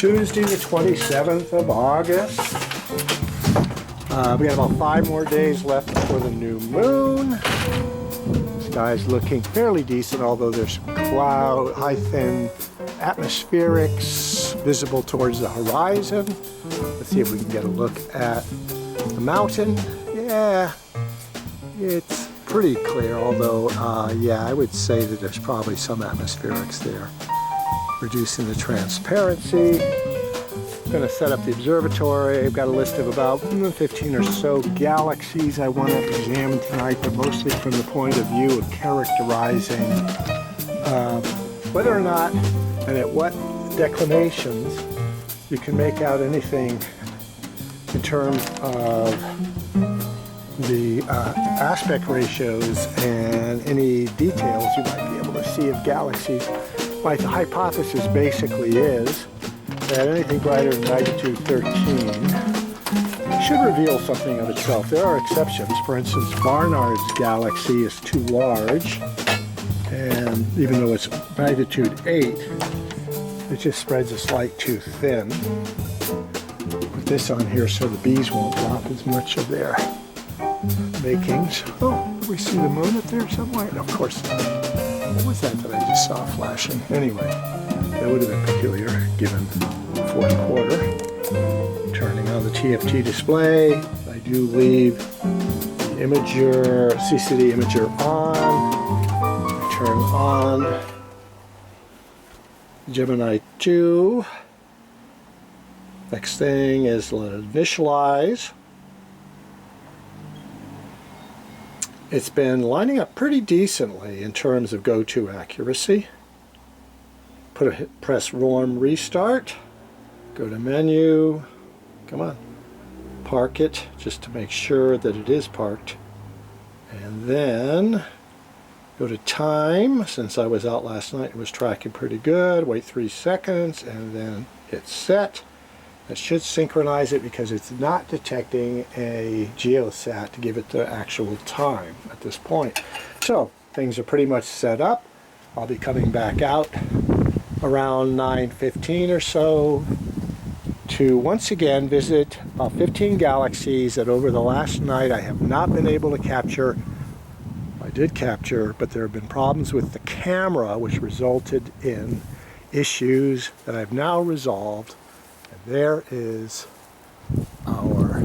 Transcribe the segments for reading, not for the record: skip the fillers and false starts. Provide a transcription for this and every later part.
Tuesday the 27th of August. We got about 5 more days left before the new moon. The sky's looking fairly decent, although there's cloud, high thin atmospherics visible towards the horizon. Let's see if we can get a look at the mountain. Yeah, it's pretty clear, although yeah, I would say that there's probably some atmospherics there, reducing the transparency. I'm going to set up the observatory. I've got a list of about 15 or so galaxies I want to examine tonight, but mostly from the point of view of characterizing whether or not and at what declinations you can make out anything in terms of the aspect ratios and any details you might be able to see of galaxies. My hypothesis basically is that anything brighter than magnitude 13 should reveal something of itself. There are exceptions. For instance, Barnard's galaxy is too large, and even though it's magnitude 8, it just spreads a slight too thin. Put this on here so the bees won't drop as much of their makings. Oh, do we see the moon up there somewhere? No, of course not. What was that I just saw flashing? Anyway, that would have been peculiar given the fourth quarter. Turning on the TFT display, I do leave the imager, CCD imager on. I turn on Gemini 2. Next thing is let it visualize. It's been lining up pretty decently in terms of go-to accuracy. Press warm restart, go to menu, come on, park it just to make sure that it is parked, and then go to time. Since I was out last night, it was tracking pretty good. Wait 3 seconds and then hit set. That should synchronize it because it's not detecting a geosat to give it the actual time at this point. So things are pretty much set up. I'll be coming back out around 9:15 or so to once again visit about 15 galaxies that over the last night I have not been able to capture. I did capture, but there have been problems with the camera which resulted in issues that I've now resolved. And there is our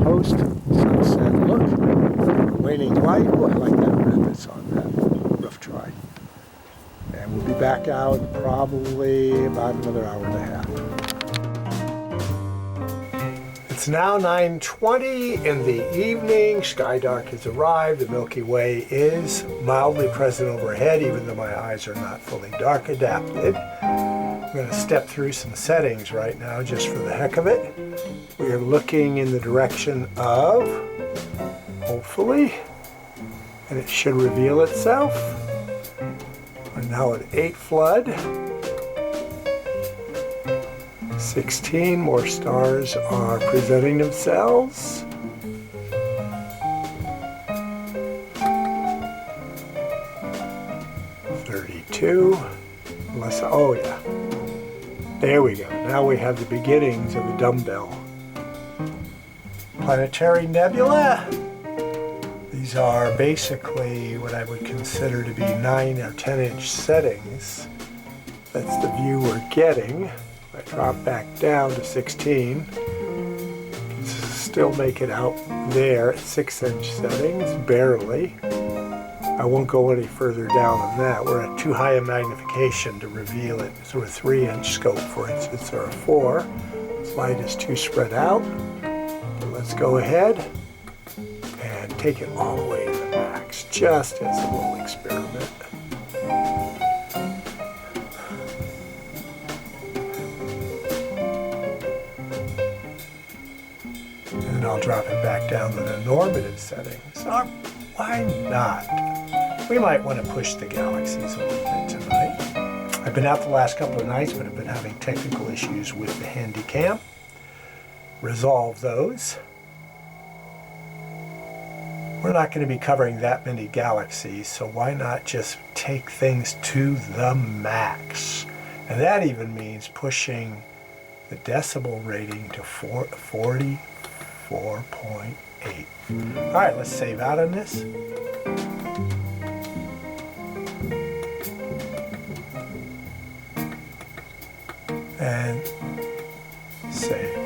host sunset look. Waning light. Oh, I like that red that's on that roof try. And we'll be back out probably about another hour and a half. It's now 9:20 in the evening. Skydark has arrived. The Milky Way is mildly present overhead, even though my eyes are not fully dark adapted. I'm going to step through some settings right now just for the heck of it. We are looking in the direction of, hopefully, and it should reveal itself. We're now at 8 flood. 16 more stars are presenting themselves. Unless, oh yeah. There we go. Now we have the beginnings of the dumbbell. Planetary nebula. These are basically what I would consider to be 9 or 10-inch settings. That's the view we're getting. If I drop back down to 16, you can still make it out there at 6-inch settings, barely. I won't go any further down than that. We're at too high a magnification to reveal it. So a 3-inch scope, for instance, or a 4. This light is too spread out. But let's go ahead and take it all the way to the max, just as a little experiment. And then I'll drop it back down to the normative settings. Why not? We might want to push the galaxies a little bit tonight. I've been out the last couple of nights, but I've been having technical issues with the Handycam. Resolve those. We're not going to be covering that many galaxies, so why not just take things to the max? And that even means pushing the decibel rating to 44.8. All right, let's save out on this. And save.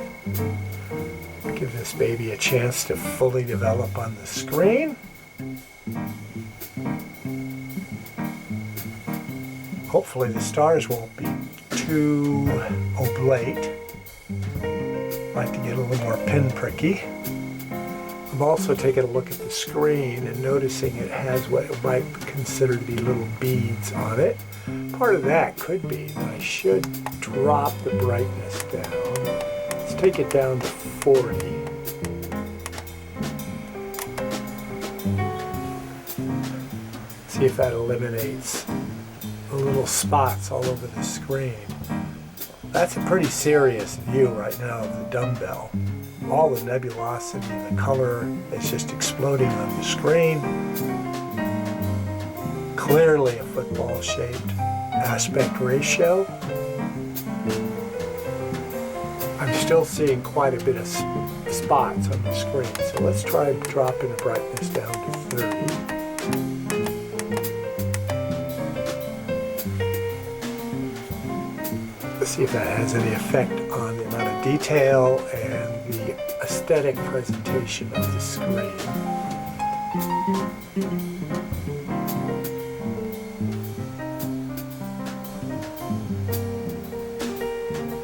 Give this baby a chance to fully develop on the screen. Hopefully the stars won't be too oblate. Like to get a little more pinpricky. I'm also taking a look at the screen and noticing it has what it might consider to be little beads on it. Part of that could be that I should drop the brightness down. Let's take it down to 40. See if that eliminates the little spots all over the screen. That's a pretty serious view right now of the dumbbell. All the nebulosity, the color is just exploding on the screen. Clearly a football-shaped aspect ratio. I'm still seeing quite a bit of spots on the screen, so let's try dropping the brightness down to 30. Let's see if that has any effect on the amount of detail and the aesthetic presentation of the screen.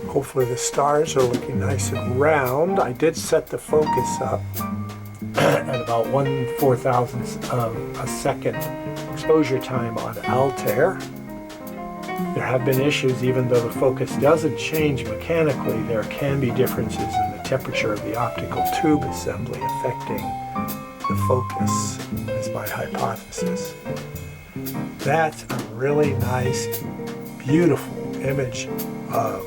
Hopefully the stars are looking nice and round. I did set the focus up at about 1/4000th of a second exposure time on Altair. There have been issues, even though the focus doesn't change mechanically, there can be differences in the temperature of the optical tube assembly affecting the focus, is my hypothesis. That's a really nice, beautiful image of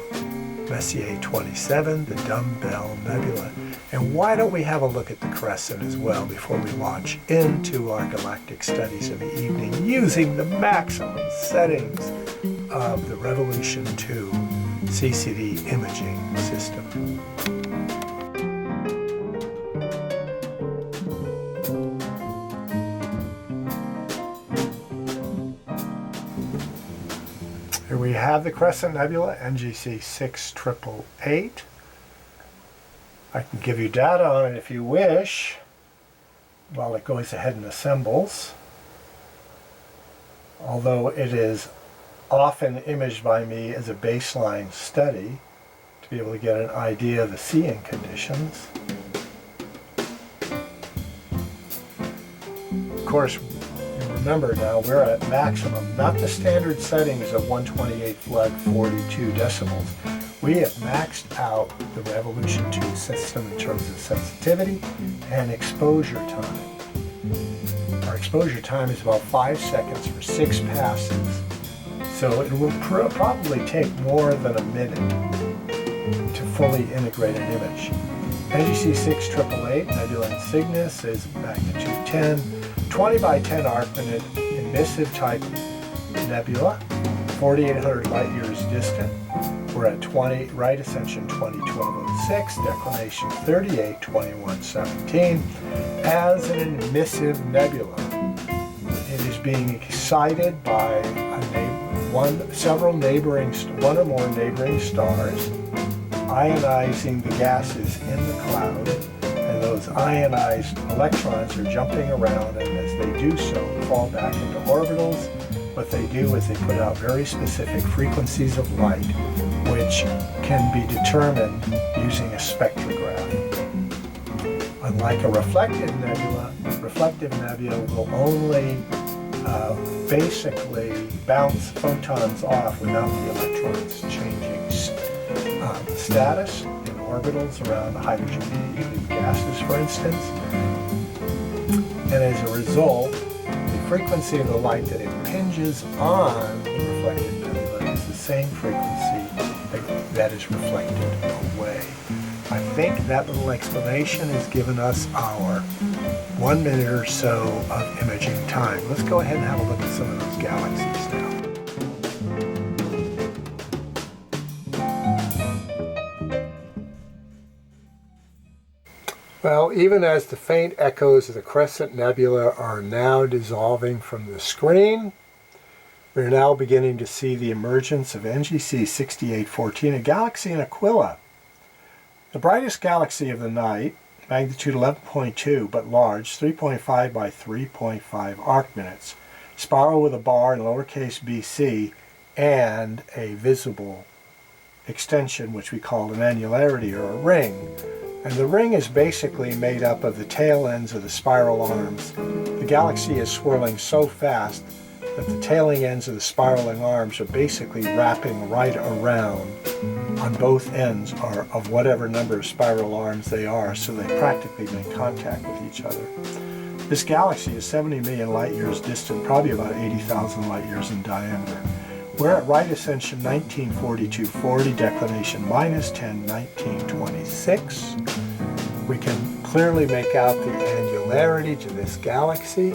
Messier 27, the Dumbbell Nebula. And why don't we have a look at the crescent as well before we launch into our galactic studies of the evening using the maximum settings of the Revolution II CCD imaging system. Here we have the Crescent Nebula, NGC 6888. I can give you data on it if you wish while it goes ahead and assembles. Although it is often imaged by me as a baseline study to be able to get an idea of the seeing conditions. Of course, you remember now we're at maximum, not the standard settings of 128 flood 42 decibels. We have maxed out the Revolution II system in terms of sensitivity and exposure time. Our exposure time is about 5 seconds for 6 passes. So it will probably take more than a minute to fully integrate an image. NGC 6888, Nebula Insignis, is magnitude 10, 20 by 10 arcminute, emissive type nebula, 4,800 light years distant. We're at 20, right ascension 201206, declination 382117, as an emissive nebula. It is being excited by one or more neighboring stars, ionizing the gases in the cloud, and those ionized electrons are jumping around, and as they do so, fall back into orbitals. What they do is they put out very specific frequencies of light, which can be determined using a spectrograph. Unlike a reflective nebula will only basically bounce photons off without the electrons changing status in orbitals around hydrogen-helium gases, for instance. And as a result, the frequency of the light that impinges on the reflected nebula is the same frequency that is reflected away. I think that little explanation has given us our 1 minute or so of imaging time. Let's go ahead and have a look at some of those galaxies now. Well, even as the faint echoes of the Crescent Nebula are now dissolving from the screen, we're now beginning to see the emergence of NGC 6814, a galaxy in Aquila. The brightest galaxy of the night, magnitude 11.2, but large, 3.5 by 3.5 arc minutes, spiral with a bar in lowercase bc, and a visible extension, which we call an annularity, or a ring. And the ring is basically made up of the tail ends of the spiral arms. The galaxy is swirling so fast that the tailing ends of the spiraling arms are basically wrapping right around on both ends of whatever number of spiral arms they are, so they practically make contact with each other. This galaxy is 70 million light years distant, probably about 80,000 light years in diameter. We're at right ascension 1942.40, declination minus 10, 1926. We can clearly make out the angularity to this galaxy.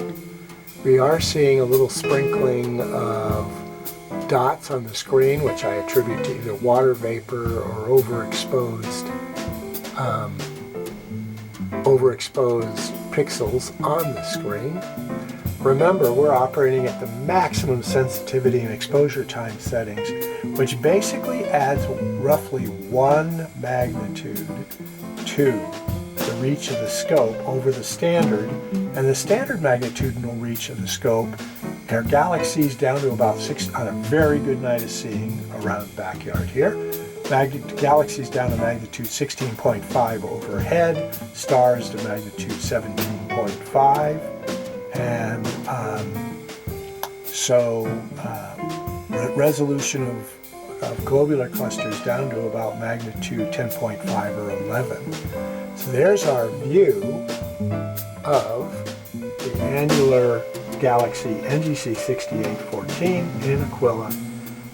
We are seeing a little sprinkling of dots on the screen, which I attribute to either water vapor or overexposed pixels on the screen. Remember, we're operating at the maximum sensitivity and exposure time settings, which basically adds roughly 1 magnitude to the reach of the scope over the standard, and the standard magnitudinal reach of the scope are galaxies down to about 6 on a very good night of seeing around the backyard here. Galaxies down to magnitude 16.5 overhead, stars to magnitude 17.5, and resolution of globular clusters down to about magnitude 10.5 or 11. So there's our view of the annular galaxy NGC 6814 in Aquila.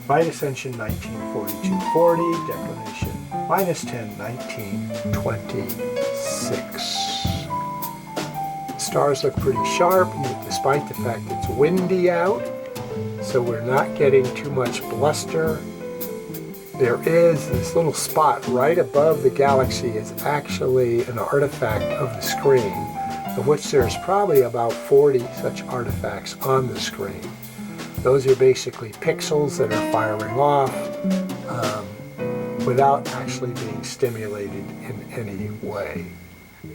Right ascension 1942.40, declination minus 10, 1926. Stars look pretty sharp, despite the fact it's windy out, so we're not getting too much bluster. There is this little spot right above the galaxy is actually an artifact of the screen, of which there's probably about 40 such artifacts on the screen. Those are basically pixels that are firing off without actually being stimulated in any way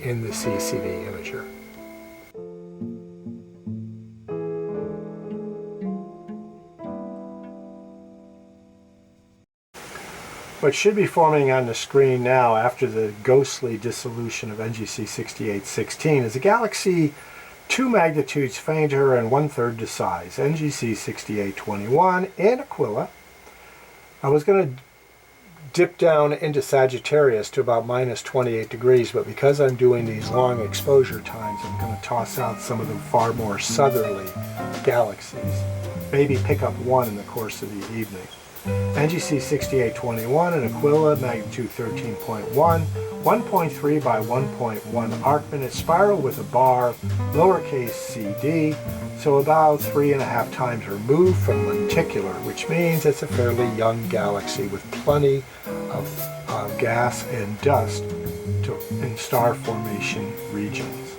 in the CCD imager. What should be forming on the screen now after the ghostly dissolution of NGC 6816 is a galaxy 2 magnitudes fainter and 1/3 the size, NGC 6821 in Aquila. I was going to dip down into Sagittarius to about minus 28 degrees, but because I'm doing these long exposure times, I'm going to toss out some of the far more southerly galaxies. Maybe pick up one in the course of the evening. NGC 6821 in Aquila, magnitude 13.1, 1.3 by 1.1 arc minute, spiral with a bar, lowercase cd, so about 3.5 times removed from lenticular, which means it's a fairly young galaxy with plenty of gas and dust in star formation regions.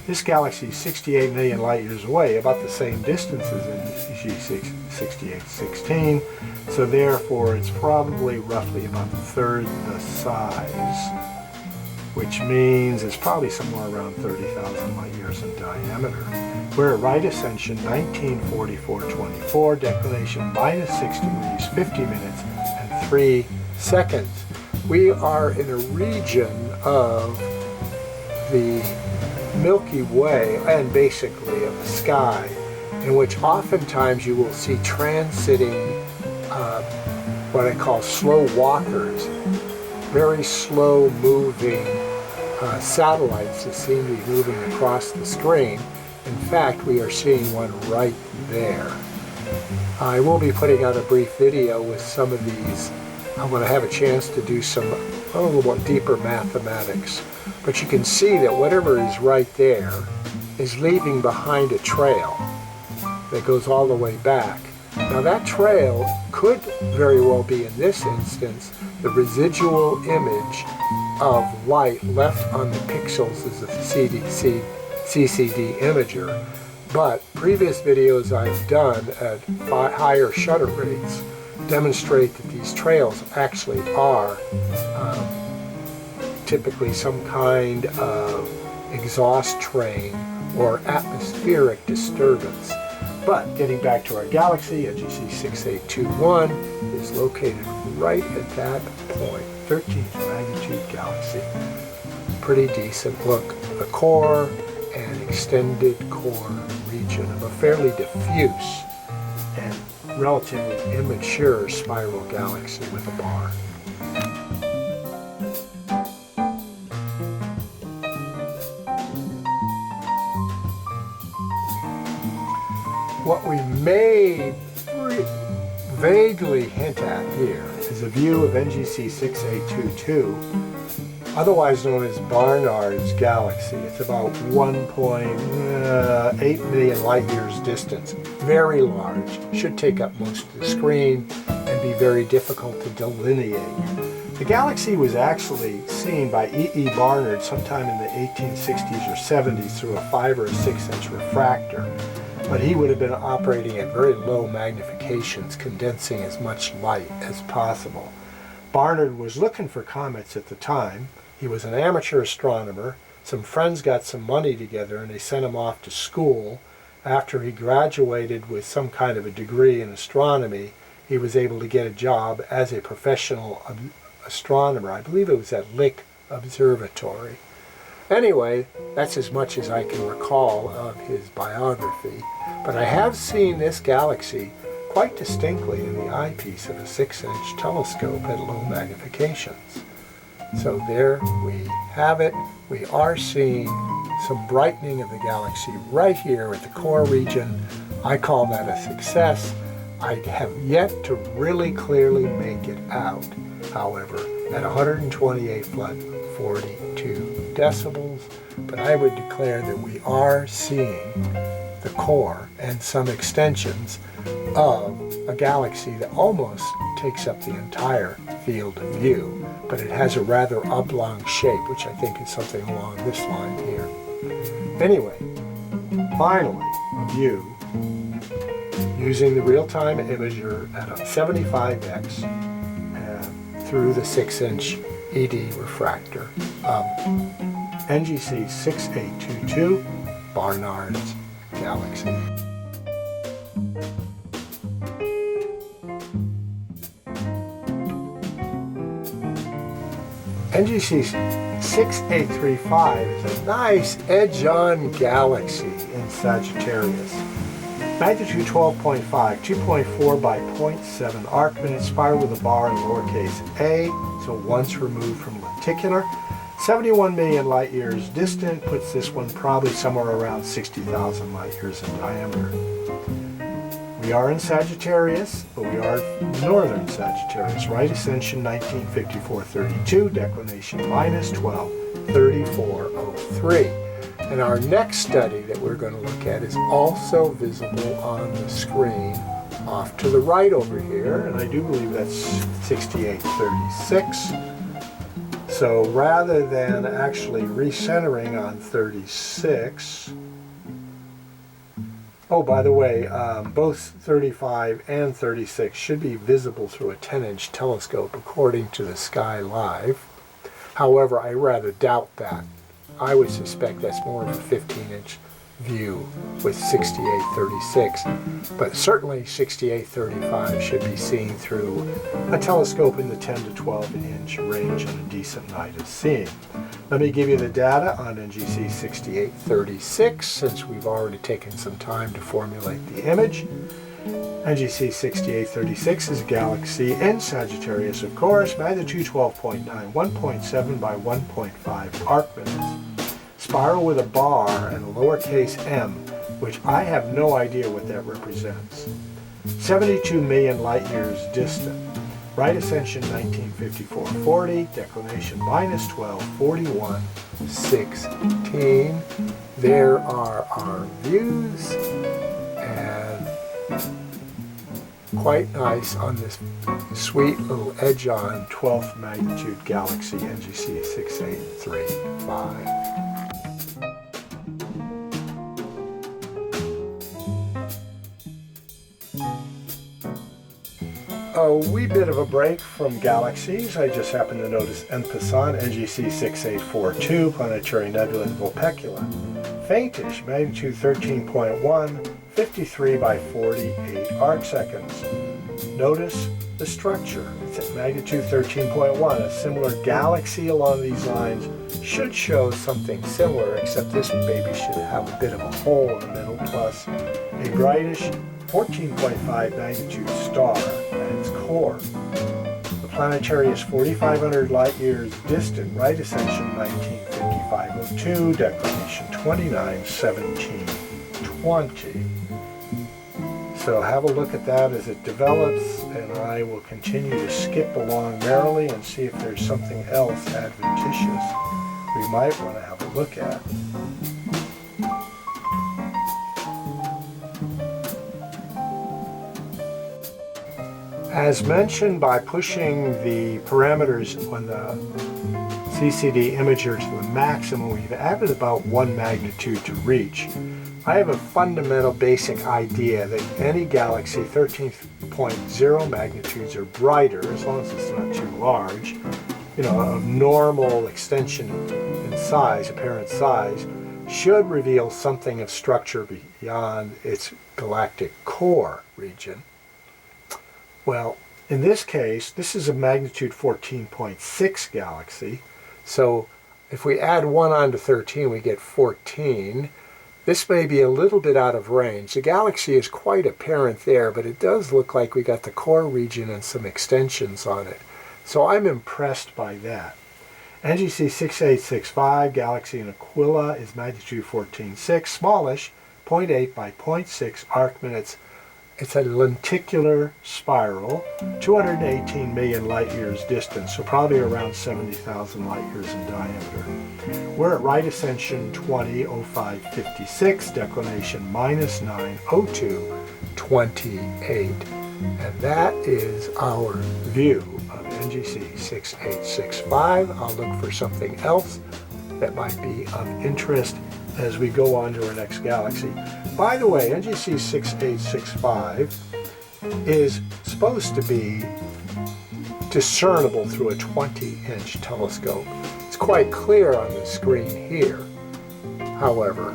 This galaxy is 68 million light years away, about the same distance as NGC 6816, so therefore it's probably roughly about 1/3 the size, which means it's probably somewhere around 30,000 light years in diameter. We're at right ascension 1944.24, declination minus 6 degrees, 50 minutes, and 3 seconds. We are in a region of the Milky Way, and basically of the sky, in which oftentimes you will see transiting what I call slow walkers, very slow moving satellites that seem to be moving across the screen. In fact, we are seeing one right there. I will be putting out a brief video with some of these when I have a chance to do a little more deeper mathematics. But you can see that whatever is right there is leaving behind a trail that goes all the way back. Now that trail could very well be, in this instance, the residual image of light left on the pixels as a CCD imager, but previous videos I've done at higher shutter rates demonstrate that these trails actually are typically some kind of exhaust train or atmospheric disturbance. But getting back to our galaxy, NGC 6821 is located right at that point, 13th magnitude galaxy. Pretty decent look. The core and extended core region of a fairly diffuse and relatively immature spiral galaxy with a bar. What we may vaguely hint at here is a view of NGC 6822, otherwise known as Barnard's Galaxy. It's about 1.8 million light years distance. Very large, should take up most of the screen and be very difficult to delineate. The galaxy was actually seen by E.E. Barnard sometime in the 1860s or 70s through a 5 or a 6 inch refractor. But he would have been operating at very low magnifications, condensing as much light as possible. Barnard was looking for comets at the time. He was an amateur astronomer. Some friends got some money together and they sent him off to school. After he graduated with some kind of a degree in astronomy, he was able to get a job as a professional astronomer. I believe it was at Lick Observatory. Anyway, that's as much as I can recall of his biography. But I have seen this galaxy quite distinctly in the eyepiece of a 6-inch telescope at low magnifications. So there we have it. We are seeing some brightening of the galaxy right here at the core region. I call that a success. I have yet to really clearly make it out, however, at 128 flood, 42 decibels, but I would declare that we are seeing the core and some extensions of a galaxy that almost takes up the entire field of view, but it has a rather oblong shape, which I think is something along this line here. Anyway, finally, a view using the real-time imager at a 75x through the 6-inch ED refractor of NGC 6822, Barnard's Galaxy. NGC 6835 is a nice edge-on galaxy in Sagittarius. Magnitude 12.5, 2.4 by 0.7 arc minute, spiral with a bar in lowercase a, so once removed from lenticular. 71 million light years distant puts this one probably somewhere around 60,000 light years in diameter. We are in Sagittarius, but we are northern Sagittarius. Right ascension 1954-32, declination -12, 3403. And our next study that we're going to look at is also visible on the screen off to the right over here, and I do believe that's 6836. So rather than actually recentering on 36, oh, by the way, both 35 and 36 should be visible through a 10-inch telescope according to the Sky Live. However, I rather doubt that. I would suspect that's more of a 15-inch view with 6836, but certainly 6835 should be seen through a telescope in the 10 to 12-inch range on a decent night of seeing. Let me give you the data on NGC 6836, since we've already taken some time to formulate the image. NGC 6836 is a galaxy in Sagittarius, of course, magnitude 12.9, 1.7 by 1.5 arc minutes. Spiral with a bar and a lowercase m, which I have no idea what that represents. 72 million light years distant. Right ascension 1954-40, declination -12, 41, 16. There are our views, and quite nice on this sweet little edge-on 12th magnitude galaxy NGC 6835. A wee bit of a break from Galaxies. I just happened to notice en passant NGC 6842 planetary nebula in Vulpecula. Faintish, magnitude 13.1, 53 by 48 arc seconds. Notice the structure. It's at magnitude 13.1. A similar galaxy along these lines should show something similar, except this baby should have a bit of a hole in the middle, plus a brightish 14.5 magnitude star at its core. The planetary is 4,500 light years distant, right ascension 195502, declination 291720. So have a look at that as it develops, and I will continue to skip along merrily and see if there's something else adventitious we might want to have a look at. As mentioned, by pushing the parameters on the CCD imager to the maximum, we've added about 1 magnitude to reach. I have a fundamental basic idea that any galaxy 13.0 magnitudes or brighter, as long as it's not too large, of normal extension in size, apparent size, should reveal something of structure beyond its galactic core region. Well, in this case, this is a magnitude 14.6 galaxy, so if we add 1 onto 13, we get 14. This may be a little bit out of range. The galaxy is quite apparent there, but it does look like we got the core region and some extensions on it. So I'm impressed by that. NGC 6865, galaxy in Aquila, is magnitude 14.6, smallish, 0.8 by 0.6 arc minutes. It's a lenticular spiral, 218 million light years distant, so probably around 70,000 light years in diameter. We're at right ascension 20:05:56, declination -9:02:28, and that is our view of NGC 6865. I'll look for something else that might be of interest as we go on to our next galaxy. By the way, NGC 6865 is supposed to be discernible through a 20-inch telescope. It's quite clear on the screen here, however.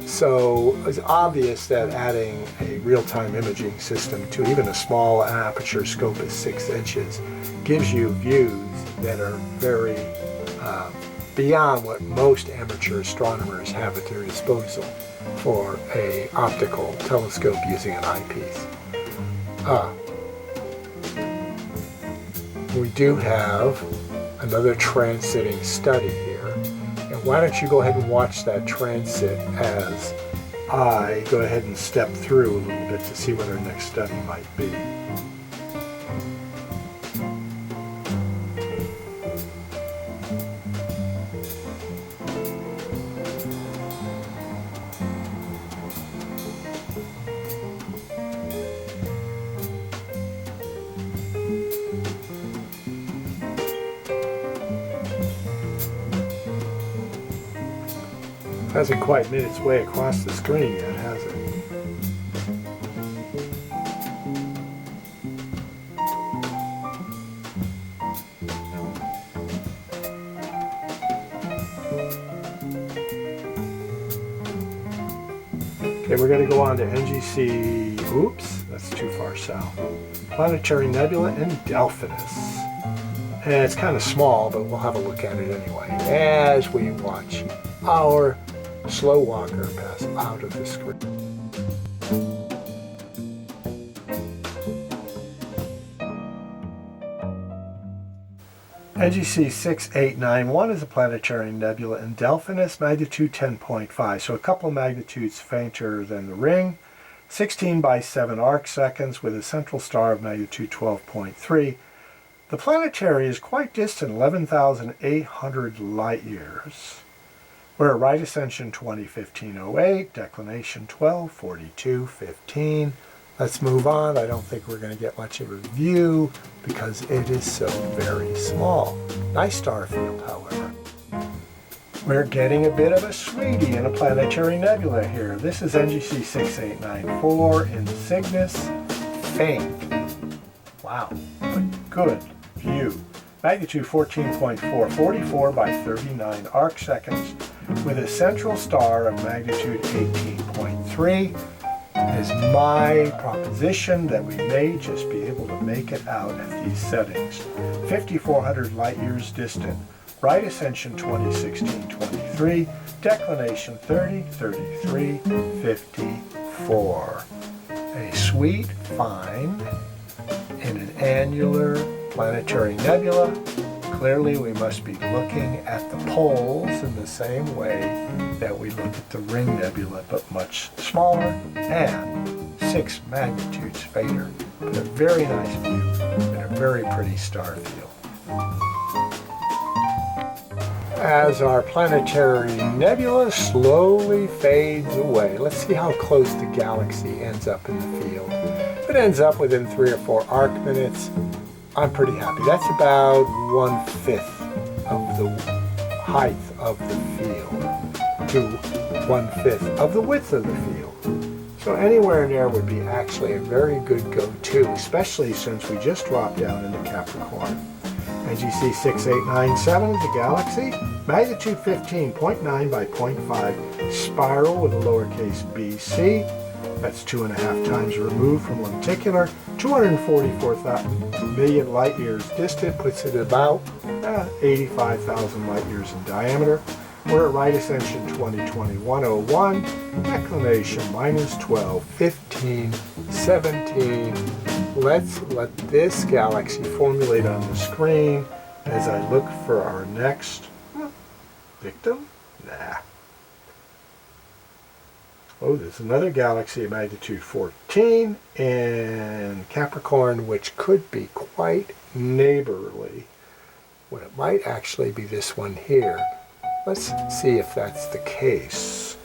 So it's obvious that adding a real-time imaging system to even a small aperture scope of 6 inches gives you views that are very beyond what most amateur astronomers have at their disposal for an optical telescope using an eyepiece. We do have another transiting study here, and why don't you go ahead and watch that transit as I go ahead and step through a little bit to see what our next study might be. Hasn't quite made its way across the screen yet, has it? Okay, we're going to go on to NGC, oops, that's too far south. Planetary Nebula in Delphinus. And it's kind of small, but we'll have a look at it anyway as we watch our slow walker pass out of the screen. NGC 6891 is a planetary nebula in Delphinus, magnitude 10.5, so a couple of magnitudes fainter than the ring, 16 by 7 arc seconds with a central star of magnitude 12.3. The planetary is quite distant, 11,800 light years. We're at right ascension 2015-08, declination 12:42:15. Let's move on. I don't think we're going to get much of a view because it is so very small. Nice star field, however. We're getting a bit of a sweetie in a planetary nebula here. This is NGC 6894 in Cygnus faint. Wow, a good view. Magnitude 14.4, 44 by 39 arc seconds, with a central star of magnitude 18.3. It is my proposition that we may just be able to make it out at these settings. 5,400 light years distant. Right ascension 2016-23. Declination 30, 33, 54. A sweet find in an annular planetary nebula. Clearly we must be looking at the poles in the same way that we look at the Ring Nebula, but much smaller and 6 magnitudes fainter. But a very nice view and a very pretty star field. As our planetary nebula slowly fades away, let's see how close the galaxy ends up in the field. If it ends up within 3 or 4 arc minutes, I'm pretty happy. That's about 1/5 of the height of the field to 1/5 of the width of the field. So anywhere in there would be actually a very good go-to, especially since we just dropped down into Capricorn. NGC 6897 is a galaxy, magnitude 15.9 by 0.5, spiral with a lowercase bc. That's 2.5 times removed from lenticular, 244 million light years distant, puts it at about 85,000 light years in diameter. We're at right ascension 2020-101, declination -12, 15, 17. Let's let this galaxy formulate on the screen as I look for our next victim. Nah. Oh, there's another galaxy of magnitude 14 in Capricorn, which could be quite neighborly. Well, it might actually be this one here. Let's see if that's the case.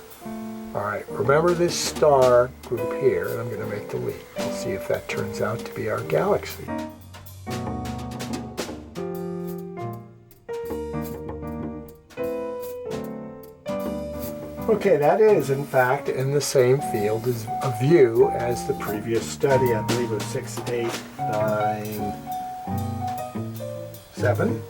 All right, remember this star group here, and I'm going to make the leap. We'll see if that turns out to be our galaxy. Okay, that is in fact in the same field as a view as the previous study. I believe it was 6897.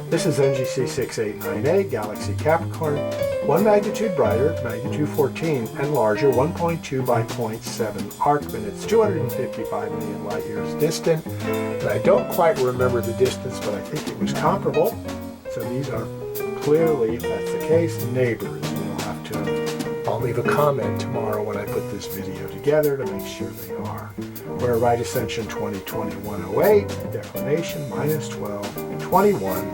This is NGC 6898, Galaxy Capricorn, 1 magnitude brighter, magnitude 14, and larger, 1.2 by 0.7 arc minutes, 255 million light years distant. And I don't quite remember the distance, but I think it was comparable. So these are clearly, if that's the case, neighbors. I'll leave a comment tomorrow when I put this video together to make sure they are. We're at right ascension 2020-108, declination -12, 21,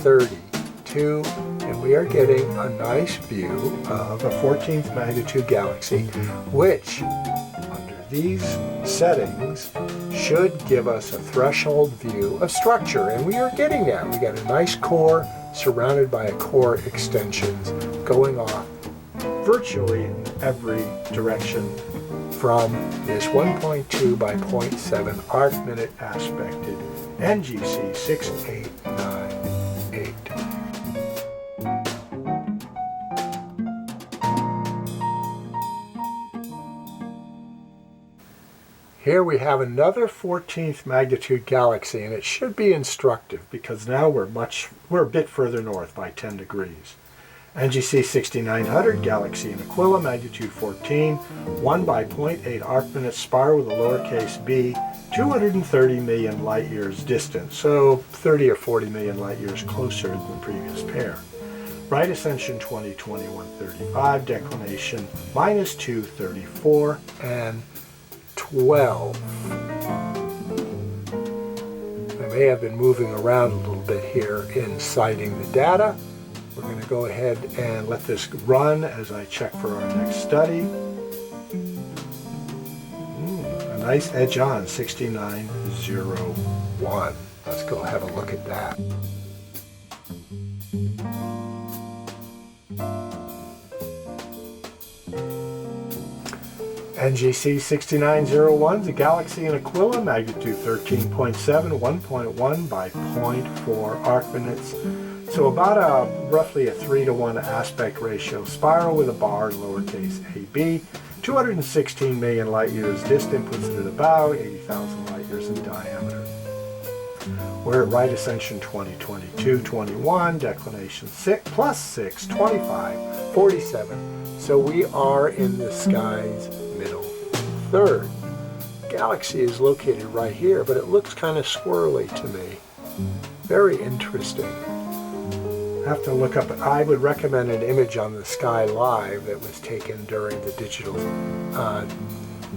32, and we are getting a nice view of a 14th magnitude galaxy, which under these settings should give us a threshold view of structure, and we are getting that. We got a nice core surrounded by a core extensions going off virtually in every direction from this 1.2 by 0.7 arc minute aspected NGC 6898. Here we have another 14th magnitude galaxy, and it should be instructive because now we're a bit further north by 10 degrees. NGC 6900, Galaxy in Aquila, magnitude 14, 1 by 0.8 arc minute spiral with a lowercase b, 230 million light years distant, so 30 or 40 million light years closer than the previous pair. Right ascension 2020-135, declination -2, 34, and 12. I may have been moving around a little bit here in citing the data. We're going to go ahead and let this run as I check for our next study. A nice edge on, 6901. Let's go have a look at that. NGC 6901 is a galaxy in Aquila, magnitude 13.7, 1.1 by 0.4 arc minutes. So about roughly a 3-to-1 aspect ratio spiral with a bar in lowercase ab. 216 million light years distant, puts it at about 80,000 light years in diameter. We're at right ascension 20, 22, 21, declination 6, plus 6, 25, 47. So we are in the sky's middle third. Galaxy is located right here, but it looks kind of squirrely to me. Very interesting. I have to look up. I would recommend an image on the Sky Live that was taken during the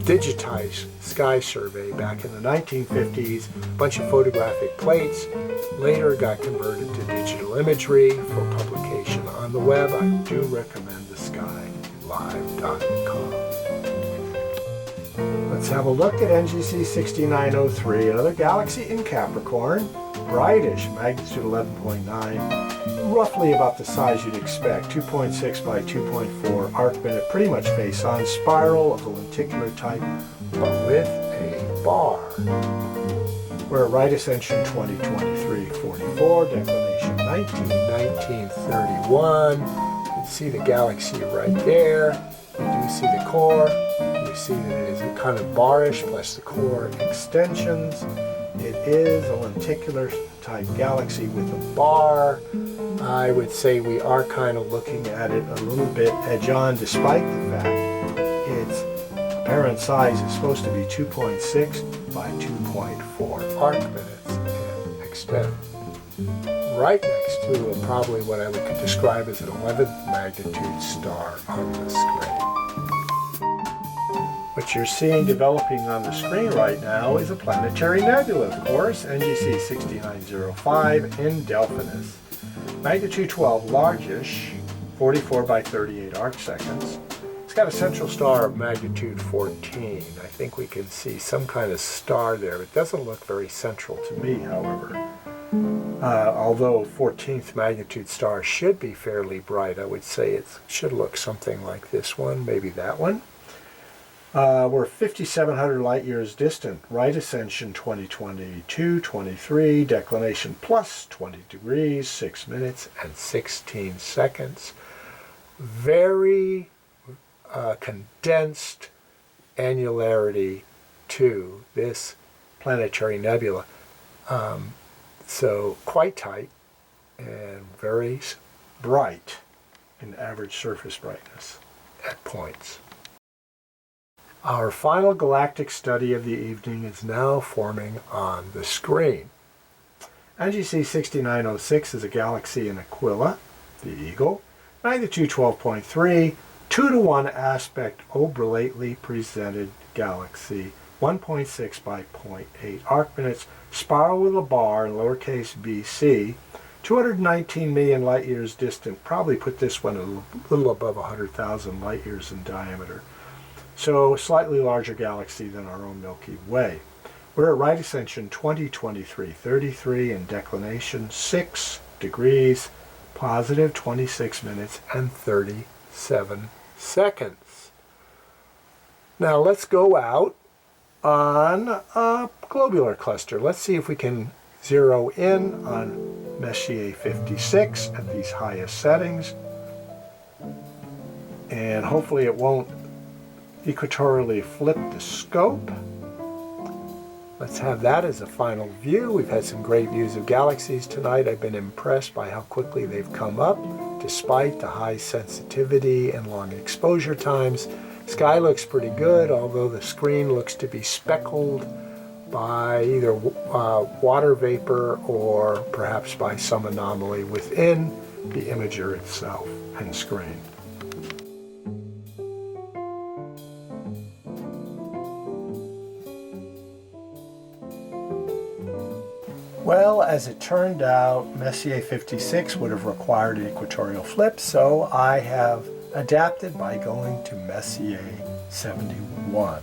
digitized sky survey back in the 1950s. A bunch of photographic plates. Later got converted to digital imagery for publication on the web. I do recommend the skylive.com. Let's have a look at NGC 6903, another galaxy in Capricorn. Brightish, magnitude 11.9, roughly about the size you'd expect, 2.6 by 2.4 arc minute, pretty much face on, spiral of the lenticular type, but with a bar. We're at right ascension 2023, 44, declination 19, 19, 31. You can see the galaxy right there. You do see the core. You see that it is a kind of barish plus the core extensions. It is a lenticular type galaxy with a bar. I would say we are kind of looking at it a little bit edge on, despite the fact its apparent size is supposed to be 2.6 by 2.4 arc minutes in extent. Right next to probably what I would describe as an 11th magnitude star on the screen. What you're seeing developing on the screen right now is a planetary nebula, of course, NGC 6905 in Delphinus. Magnitude 12, largish, 44 by 38 arc seconds. It's got a central star of magnitude 14. I think we can see some kind of star there. It doesn't look very central to me, however. Although 14th magnitude stars should be fairly bright, I would say it should look something like this one, maybe that one. We're 5,700 light years distant, right ascension 2022, 23, declination plus 20 degrees, 6 minutes and 16 seconds. Very condensed annularity to this planetary nebula. So quite tight and very bright in average surface brightness at points. Our final galactic study of the evening is now forming on the screen. NGC 6906 is a galaxy in Aquila, the Eagle, magnitude 12.3, 2-to-1 aspect oblately presented galaxy, 1.6 by 0.8 arc minutes, spiral with a bar in lowercase bc, 219 million light years distant, probably put this one a little above 100,000 light years in diameter. So slightly larger galaxy than our own Milky Way. We're at right ascension 2023, 33 and declination 6 degrees, positive 26 minutes and 37 seconds. Now let's go out on a globular cluster. Let's see if we can zero in on Messier 56 at these highest settings. And hopefully it won't equatorially flip the scope. Let's have that as a final view. We've had some great views of galaxies tonight. I've been impressed by how quickly they've come up, despite the high sensitivity and long exposure times. Sky looks pretty good, although the screen looks to be speckled by either water vapor or perhaps by some anomaly within the imager itself and screen. Well, as it turned out, Messier 56 would have required an equatorial flip, so I have adapted by going to Messier 71.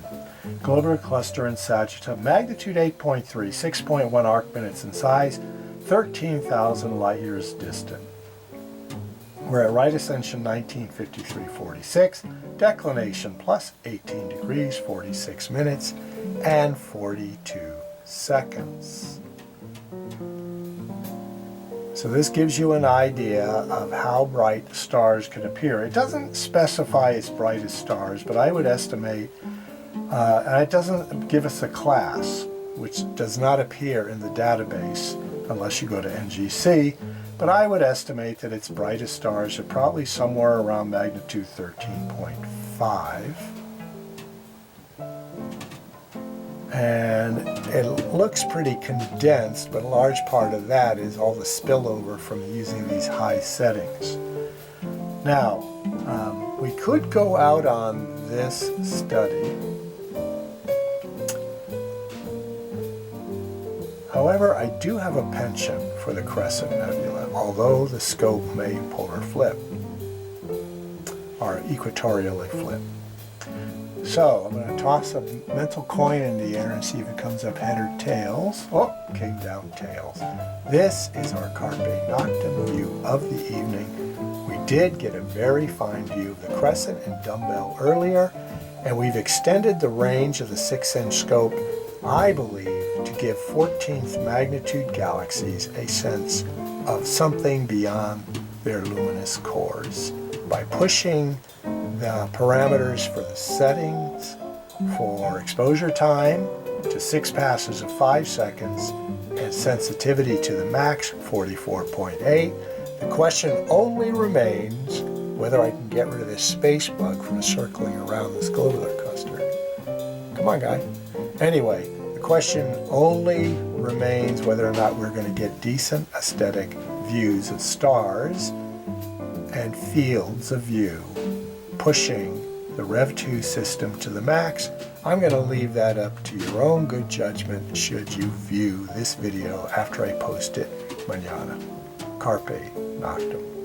Globular cluster in Sagittarius, magnitude 8.3, 6.1 arc minutes in size, 13,000 light years distant. We're at right ascension 1953.46, declination plus 18 degrees, 46 minutes, and 42 seconds. So this gives you an idea of how bright stars can appear. It doesn't specify its brightest stars, but I would estimate, and it doesn't give us a class, which does not appear in the database unless you go to NGC, but I would estimate that its brightest stars are probably somewhere around magnitude 13.5. And it looks pretty condensed, but a large part of that is all the spillover from using these high settings. Now, we could go out on this study. However, I do have a penchant for the Crescent Nebula, although the scope may polar flip, or equatorially flip. So I'm going to toss a mental coin in the air and see if it comes up head or tails. Oh, came down tails. This is our Carpe Noctem view of the evening. We did get a very fine view of the crescent and dumbbell earlier, and we've extended the range of the 6-inch scope, I believe, to give 14th magnitude galaxies a sense of something beyond their luminous cores by pushing the parameters for the settings for exposure time to 6 passes of 5 seconds and sensitivity to the max 44.8. The question only remains whether I can get rid of this space bug from circling around this globular cluster. Come on, guy. Anyway, the question only remains whether or not we're going to get decent aesthetic views of stars and fields of view pushing the REV II system to the max. I'm going to leave that up to your own good judgment should you view this video after I post it mañana. Carpe Noctem.